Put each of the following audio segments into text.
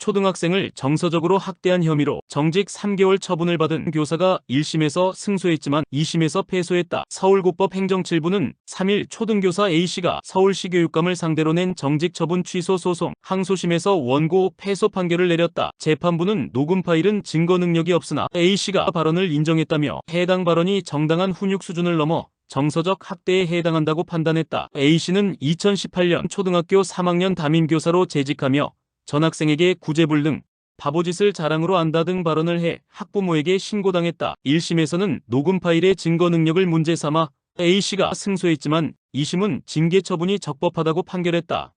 초등학생을 정서적으로 학대한 혐의로 정직 3개월 처분을 받은 교사가 1심에서 승소했지만 2심에서 패소했다. 서울고법 행정7부는 3일 초등교사 A씨가 서울시 교육감을 상대로 낸 정직 처분 취소 소송 항소심에서 원고 패소 판결을 내렸다. 재판부는 녹음 파일은 증거 능력이 없으나 A씨가 발언을 인정했다며 해당 발언이 정당한 훈육 수준을 넘어 정서적 학대에 해당한다고 판단했다. A씨는 2018년 초등학교 3학년 담임교사로 재직하며 전학생에게 구제불 등 바보짓을 자랑으로 안다 등 발언을 해 학부모에게 신고당했다. 1심에서는 녹음 파일의 증거 능력을 문제 삼아 A씨가 승소했지만 2심은 징계 처분이 적법하다고 판결했다.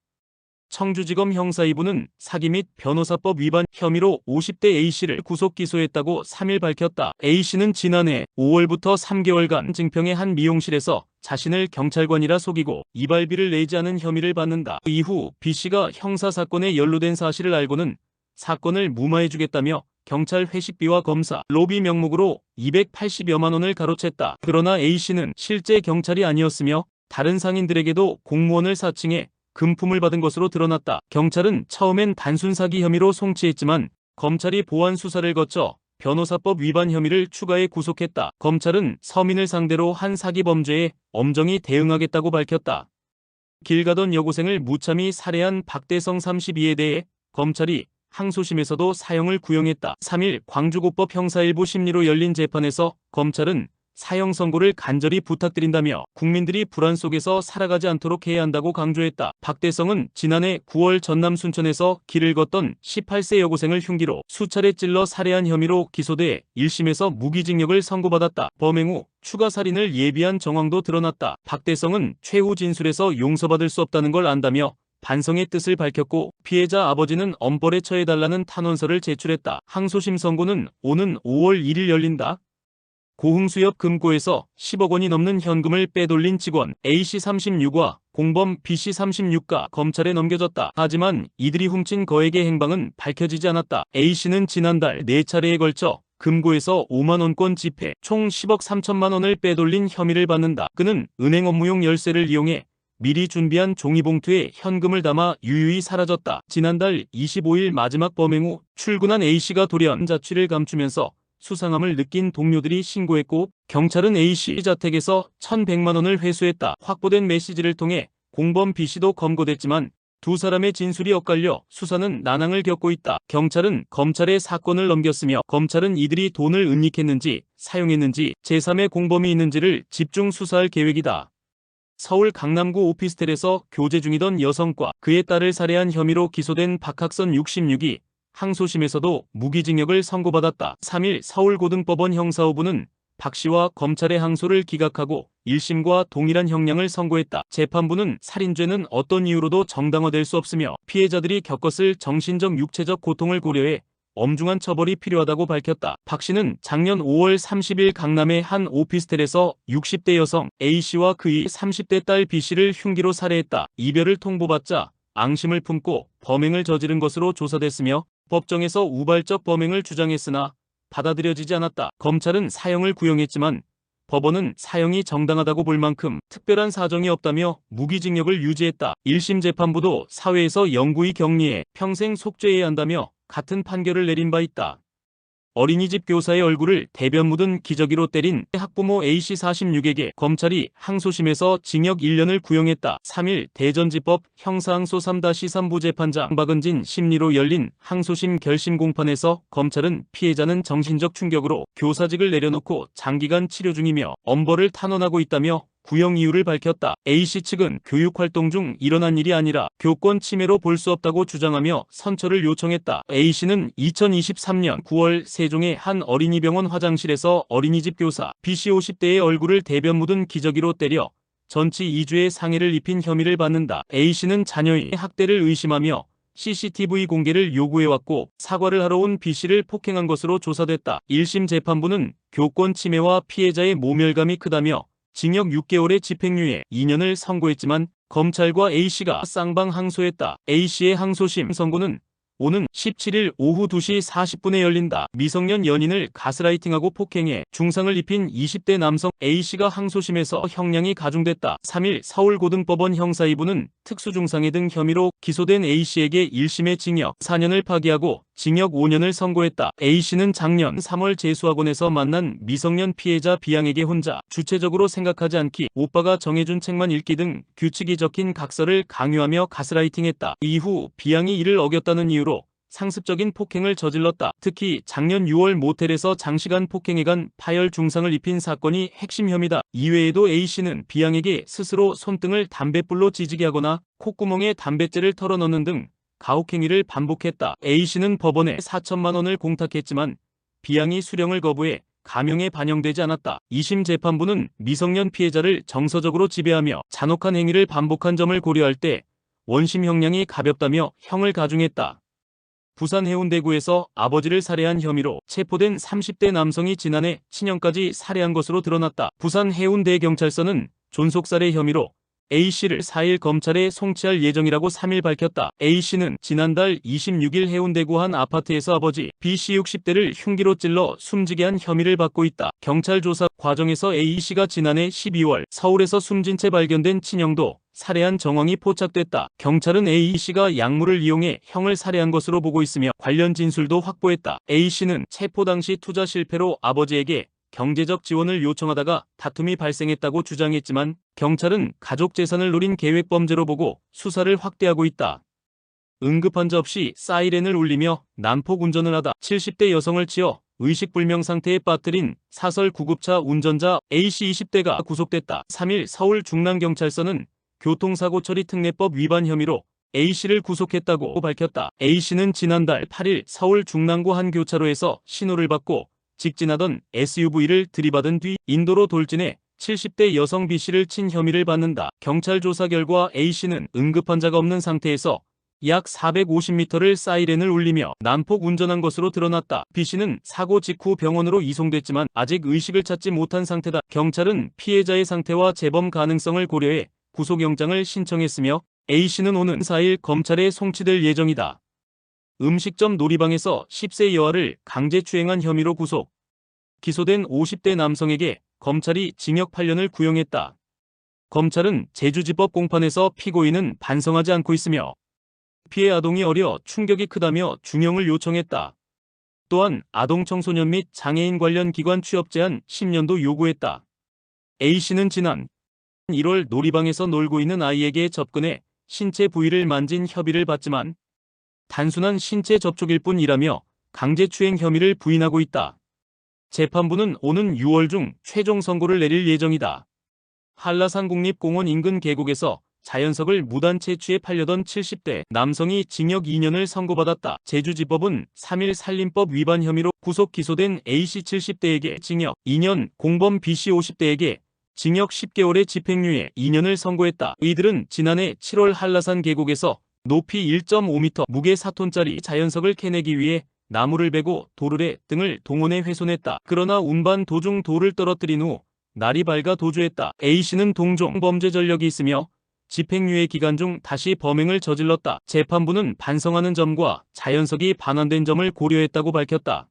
청주지검 형사 2부는 사기 및 변호사법 위반 혐의로 50대 A씨를 구속 기소했다고 3일 밝혔다. A씨는 지난해 5월부터 3개월간 증평의 한 미용실에서 자신을 경찰관이라 속이고 이발비를 내지 않은 혐의를 받는다. 이후 B씨가 형사사건에 연루된 사실을 알고는 사건을 무마해주겠다며 경찰 회식비와 검사, 로비 명목으로 280여만 원을 가로챘다. 그러나 A씨는 실제 경찰이 아니었으며 다른 상인들에게도 공무원을 사칭해 금품을 받은 것으로 드러났다. 경찰은 처음엔 단순 사기 혐의로 송치했지만 검찰이 보완 수사를 거쳐 변호사법 위반 혐의를 추가해 구속했다. 검찰은 서민을 상대로 한 사기 범죄에 엄정히 대응하겠다고 밝혔다. 길 가던 여고생을 무참히 살해한 박대성 32에 대해 검찰이 항소심에서도 사형을 구형했다. 3일 광주고법 형사 1부 심리로 열린 재판에서 검찰은 사형 선고를 간절히 부탁드린다며 국민들이 불안 속에서 살아가지 않도록 해야 한다고 강조했다. 박대성은 지난해 9월 전남 순천에서 길을 걷던 18세 여고생을 흉기로 수차례 찔러 살해한 혐의로 기소돼 1심에서 무기징역을 선고받았다. 범행 후 추가 살인을 예비한 정황도 드러났다. 박대성은 최후 진술에서 용서받을 수 없다는 걸 안다며 반성의 뜻을 밝혔고 피해자 아버지는 엄벌에 처해달라는 탄원서를 제출했다. 항소심 선고는 오는 5월 1일 열린다. 고흥수협 금고에서 10억 원이 넘는 현금을 빼돌린 직원 A씨 36과 공범 B씨 36가 검찰에 넘겨졌다. 하지만 이들이 훔친 거액의 행방은 밝혀지지 않았다. A씨는 지난달 4차례에 걸쳐 금고에서 5만 원권 지폐 총 10억 3천만 원을 빼돌린 혐의를 받는다. 그는 은행 업무용 열쇠를 이용해 미리 준비한 종이봉투에 현금을 담아 유유히 사라졌다. 지난달 25일 마지막 범행 후 출근한 A씨가 돌연 자취를 감추면서 수상함을 느낀 동료들이 신고했고 경찰은 A씨 자택에서 1,100만 원을 회수했다. 확보된 메시지를 통해 공범 B씨도 검거됐지만 두 사람의 진술이 엇갈려 수사는 난항을 겪고 있다. 경찰은 검찰에 사건을 넘겼으며 검찰은 이들이 돈을 은닉했는지 사용했는지 제3의 공범이 있는지를 집중 수사할 계획이다. 서울 강남구 오피스텔에서 교제 중이던 여성과 그의 딸을 살해한 혐의로 기소된 박학선 66이 항소심에서도 무기징역을 선고받았다. 3일 서울고등법원 형사 5부는 박씨와 검찰의 항소를 기각하고 1심과 동일한 형량을 선고했다. 재판부는 살인죄는 어떤 이유로도 정당화될 수 없으며 피해자들이 겪었을 정신적 육체적 고통을 고려해 엄중한 처벌이 필요하다고 밝혔다. 박씨는 작년 5월 30일 강남의 한 오피스텔에서 60대 여성 A씨와 그의 30대 딸 B씨를 흉기로 살해했다. 이별을 통보받자 앙심을 품고 범행을 저지른 것으로 조사됐으며 법정에서 우발적 범행을 주장했으나 받아들여지지 않았다. 검찰은 사형을 구형했지만 법원은 사형이 정당하다고 볼 만큼 특별한 사정이 없다며 무기징역을 유지했다. 1심 재판부도 사회에서 영구히 격리해 평생 속죄해야 한다며 같은 판결을 내린 바 있다. 어린이집 교사의 얼굴을 대변 묻은 기저귀로 때린 학부모 A씨 46에게 검찰이 항소심에서 징역 1년을 구형했다. 3일 대전지법 형사항소 3-3부 재판장 박은진 심리로 열린 항소심 결심 공판에서 검찰은 피해자는 정신적 충격으로 교사직을 내려놓고 장기간 치료 중이며 엄벌을 탄원하고 있다며 구형 이유를 밝혔다. A씨 측은 교육활동 중 일어난 일이 아니라 교권 침해로 볼 수 없다고 주장하며 선처를 요청했다. A씨는 2023년 9월 세종의 한 어린이병원 화장실에서 어린이집 교사 B씨 50대의 얼굴을 대변 묻은 기저귀로 때려 전치 2주의 상해를 입힌 혐의를 받는다. A씨는 자녀의 학대를 의심하며 CCTV 공개를 요구해왔고 사과를 하러 온 B씨를 폭행한 것으로 조사됐다. 1심 재판부는 교권 침해와 피해자의 모멸감이 크다며 징역 6개월의 집행유예 2년을 선고했지만 검찰과 A씨가 쌍방 항소했다. A씨의 항소심 선고는 오는 17일 오후 2시 40분에 열린다. 미성년 연인을 가스라이팅하고 폭행해 중상을 입힌 20대 남성 A씨가 항소심에서 형량이 가중됐다. 3일 서울고등법원 형사 2부는 특수중상해 등 혐의로 기소된 A씨에게 1심의 징역 4년을 파기하고 징역 5년을 선고했다. A씨는 작년 3월 재수학원에서 만난 미성년 피해자 B양에게 혼자 주체적으로 생각하지 않기, 오빠가 정해준 책만 읽기 등 규칙이 적힌 각서를 강요하며 가스라이팅했다. 이후 B양이 이를 어겼다는 이유로 상습적인 폭행을 저질렀다. 특히 작년 6월 모텔에서 장시간 폭행해간 파열 중상을 입힌 사건이 핵심 혐의다. 이외에도 A씨는 B양에게 스스로 손등을 담뱃불로 찌지게 하거나 콧구멍에 담뱃재를 털어넣는 등 가혹행위를 반복했다. A씨는 법원에 4천만 원을 공탁했지만 B양이 수령을 거부해 감형에 반영되지 않았다. 2심 재판부는 미성년 피해자를 정서적으로 지배하며 잔혹한 행위를 반복한 점을 고려할 때 원심 형량이 가볍다며 형을 가중했다. 부산 해운대구에서 아버지를 살해한 혐의로 체포된 30대 남성이 지난해 친형까지 살해한 것으로 드러났다. 부산 해운대경찰서는 존속살해 혐의로 A씨를 4일 검찰에 송치할 예정이라고 3일 밝혔다. A씨는 지난달 26일 해운대구 한 아파트에서 아버지 B씨 60대를 흉기로 찔러 숨지게 한 혐의를 받고 있다. 경찰 조사 과정에서 A씨가 지난해 12월 서울에서 숨진 채 발견된 친형도 살해한 정황이 포착됐다. 경찰은 A씨가 약물을 이용해 형을 살해한 것으로 보고 있으며 관련 진술도 확보했다. A씨는 체포 당시 투자 실패로 아버지에게 경제적 지원을 요청하다가 다툼이 발생했다고 주장했지만 경찰은 가족 재산을 노린 계획범죄로 보고 수사를 확대하고 있다. 응급환자 없이 사이렌을 울리며 난폭 운전을 하다 70대 여성을 치어 의식불명 상태에 빠뜨린 사설 구급차 운전자 A씨 20대가 구속됐다. 3일 서울 중랑경찰서는 교통사고 처리 특례법 위반 혐의로 A씨를 구속했다고 밝혔다. A씨는 지난달 8일 서울 중랑구 한 교차로에서 신호를 받고 직진하던 SUV를 들이받은 뒤 인도로 돌진해 70대 여성 B씨를 친 혐의를 받는다. 경찰 조사 결과 A씨는 응급환자가 없는 상태에서 약 450m를 사이렌을 울리며 난폭 운전한 것으로 드러났다. B씨는 사고 직후 병원으로 이송됐지만 아직 의식을 찾지 못한 상태다. 경찰은 피해자의 상태와 재범 가능성을 고려해 구속영장을 신청했으며 A씨는 오는 4일 검찰에 송치될 예정이다. 음식점 놀이방에서 10세 여아를 강제추행한 혐의로 구속. 기소된 50대 남성에게 검찰이 징역 8년을 구형했다. 검찰은 제주지법 공판에서 피고인은 반성하지 않고 있으며 피해 아동이 어려 충격이 크다며 중형을 요청했다. 또한 아동 청소년 및 장애인 관련 기관 취업 제한 10년도 요구했다. A씨는 지난 1월 놀이방에서 놀고 있는 아이에게 접근해 신체 부위를 만진 혐의를 받지만 단순한 신체 접촉일 뿐이라며 강제추행 혐의를 부인하고 있다. 재판부는 오는 6월 중 최종 선고를 내릴 예정이다. 한라산 국립공원 인근 계곡에서 자연석을 무단 채취해 팔려던 70대 남성이 징역 2년을 선고받았다. 제주지법은 3일 산림법 위반 혐의로 구속 기소된 A씨 70대에게 징역 2년, 공범 B씨 50대에게 징역 10개월의 집행유예 2년을 선고했다. 이들은 지난해 7월 한라산 계곡에서 높이 1.5m, 무게 4톤짜리 자연석을 캐내기 위해 나무를 베고 도르래 등을 동원해 훼손했다. 그러나 운반 도중 돌을 떨어뜨린 후 날이 밝아 도주했다. A씨는 동종 범죄 전력이 있으며 집행유예 기간 중 다시 범행을 저질렀다. 재판부는 반성하는 점과 자연석이 반환된 점을 고려했다고 밝혔다.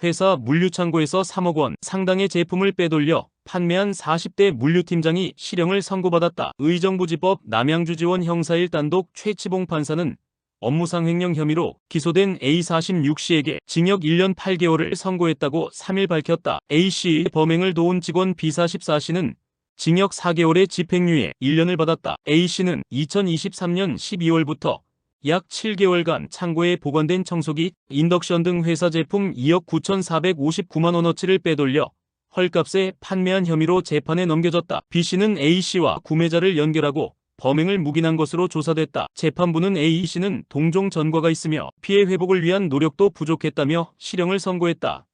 회사 물류창고에서 3억 원 상당의 제품을 빼돌려 판매한 40대 물류팀장이 실형을 선고받았다. 의정부지법 남양주지원 형사 1단독 최치봉 판사는 업무상 횡령 혐의로 기소된 A46씨에게 징역 1년 8개월을 선고했다고 3일 밝혔다. A씨의 범행을 도운 직원 B44씨는 징역 4개월의 집행유예 1년을 받았다. A씨는 2023년 12월부터 약 7개월간 창고에 보관된 청소기, 인덕션 등 회사 제품 2억 9,459만 원어치를 빼돌려 헐값에 판매한 혐의로 재판에 넘겨졌다. B씨는 A씨와 구매자를 연결하고 범행을 묵인한 것으로 조사됐다. 재판부는 A씨는 동종 전과가 있으며 피해 회복을 위한 노력도 부족했다며 실형을 선고했다.